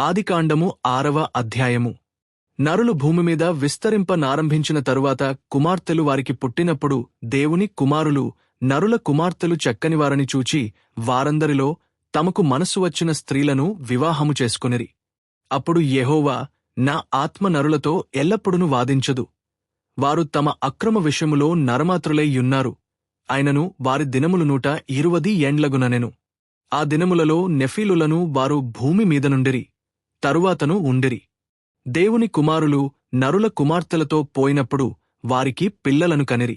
ఆదికాండము 6వ అధ్యాయము. నరులు భూమిమీద విస్తరింపనారంభించిన తరువాత కుమార్తెలు వారికి పుట్టినప్పుడు దేవుని కుమారులు నరుల కుమార్తెలు చక్కనివారని చూచి వారందరిలో తమకు మనసు వచ్చిన స్త్రీలను వివాహము చేసుకొనిరి. అప్పుడు యెహోవా, నా ఆత్మ నరులతో ఎల్లప్పుడూ వాదించదు. వారు తమ అక్రమ విషయములో నరమాత్రులై యున్నారు. అయినను వారి దినములు 120 ఏండ్లగుననెను. ఆ దినములలో నెఫీలులను వారు భూమి మీద నుండిరి, తరువాతను ఉండిరి. దేవుని కుమారులు నరుల కుమార్తెలతో పోయినప్పుడు వారికి పిల్లలను కనిరి.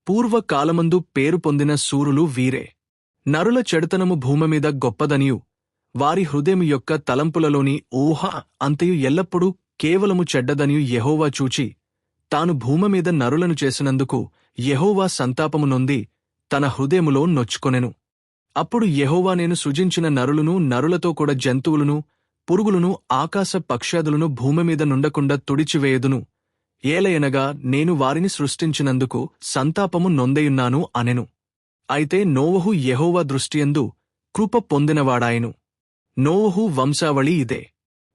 పూర్వకాలమందు పేరు పొందిన శూరులు వీరే. నరుల చెడుతనము భూమిమీద గొప్పదనియు వారి హృదయము యొక్క తలంపులలోని ఊహ అంతయు ఎల్లప్పుడూ కేవలము చెడ్డదనియు యెహోవా చూచి తాను భూమిమీద నరులను చేసినందుకు యెహోవా సంతాపము నొంది తన హృదయములో నొచ్చుకొనెను. అప్పుడు యెహోవా, నేను సృజించిన నరులను నరులతో కూడా జంతువులను పురుగులను ఆకాశ పక్ష్యాదులను భూమిమీద నుండకుండా తుడిచివేయదును. ఏలయనగా నేను వారిని సృష్టించినందుకు సంతాపము నొందయున్నాను అనెను. అయితే నోవహు యెహోవా దృష్టియందు కృప పొందినవాడాయెను. నోవహు వంశావళి ఇదే.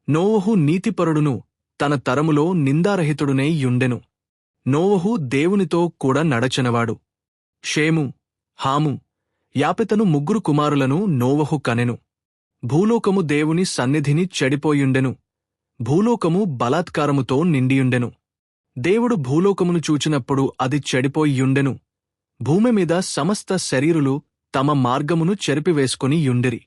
నోవహు నీతిపరుడును తన తరములో నిందారహితుడునై యుండెను. నోవహు దేవునితో కూడా నడచెనవాడు. షేము, హాము, యాపెతను 3 కుమారులను నోవహు కనెను. భూలోకము దేవుని సన్నిధిని చెడిపోయుండెను. భూలోకము బలాత్కారముతో నిండియుండెను. దేవుడు భూలోకమును చూచినప్పుడు అది చెడిపోయియుండెను. భూమిమీద సమస్త శరీరులు తమ మార్గమును చెరిపివేసుకొని యుండిరి.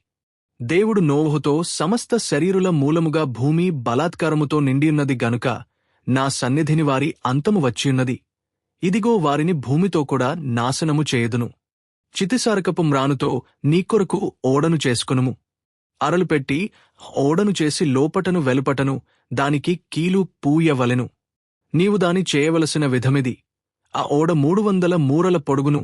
దేవుడు నోవహుతో, సమస్త శరీరుల మూలముగా భూమి బలాత్కారముతో నిండియున్నది గనుక నా సన్నిధిని వారి అంతము వచ్చియున్నది. ఇదిగో వారిని భూమితో కూడా నాశనము చేయుదును. చితిసారకపు మ్రానుతో నీకొరకు ఓడను చేసుకొనుము. అరలు పెట్టి ఓడను చేసి లోపటను వెలుపటను దానికి కీలు పూయవలెను. నీవు దాని చేయవలసిన విధమిది: ఆ ఓడ 300 మూరల పొడుగును,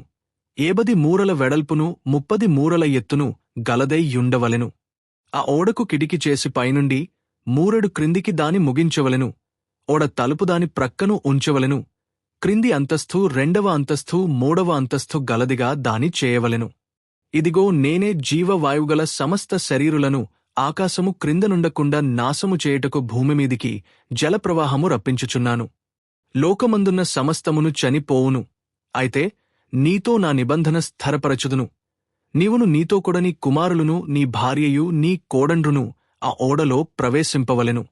80 మూరల వెడల్పును, 30 మూరల ఎత్తును గలదై యుండవలెను. ఆ ఓడకు కిటికీ చేసి పైనుండి మూరెడు క్రిందికి దాని ముగించవలెను. ఓడ తలుపు దాని ప్రక్కను ఉంచవలెను. క్రింది అంతస్తు 2వ అంతస్తు 3వ అంతస్తు గలదిగా దాని చేయవలెను. ఇదిగో నేనే జీవవాయువుగల సమస్త శరీరులను ఆకాశము క్రిందనుండకుండా నాశము చేయుటకు భూమిమీదికి జలప్రవాహము రప్పించుచున్నాను. లోకమందున్న సమస్తమును చనిపోవును. అయితే నీతో నా నిబంధన స్థిరపరచుదును. నీవును నీతో కూడా నీ కుమారులను, నీ భార్యయు, నీ కోడండ్రును ఆ ఓడలో ప్రవేశింపవలెను.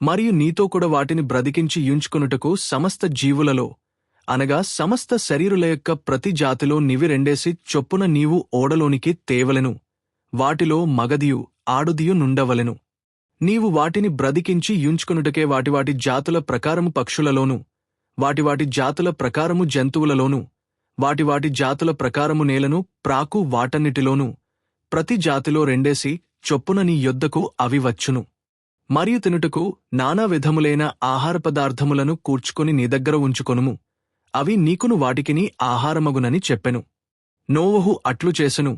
మరియు నీతో కూడా వాటిని బ్రతికించి యుంచుకొనుటకు సమస్త జీవులలో, అనగా సమస్త శరీరుల యొక్క ప్రతి జాతిలో నివి 2 చొప్పున నీవు ఓడలోనికి తేవలెను. వాటిలో మగదియు ఆడుదియు నుండవలెను. నీవు వాటిని బ్రతికించి యుంచుకొనుటకే వాటి జాతుల ప్రకారము పక్షులలోను, వాటి జాతుల ప్రకారము జంతువులలోను, వాటి జాతుల ప్రకారము నేలను ప్రాకు వాటన్నిటిలోనూ ప్రతి జాతిలో 2 చొప్పున నీ యొద్దకు అవి వచ్చును. మరియు తినుటకు నానా విధములైన ఆహార పదార్థములను కూర్చుకొని నీ దగ్గర ఉంచుకొనుము. అవి నీకును వాటికిని ఆహారమగునని చెప్పెను. నోవహు అట్లు చేసెను.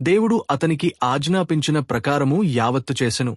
దేవుడు అతనికి ఆజ్ఞాపించిన ప్రకారము యావత్తు చేసెను.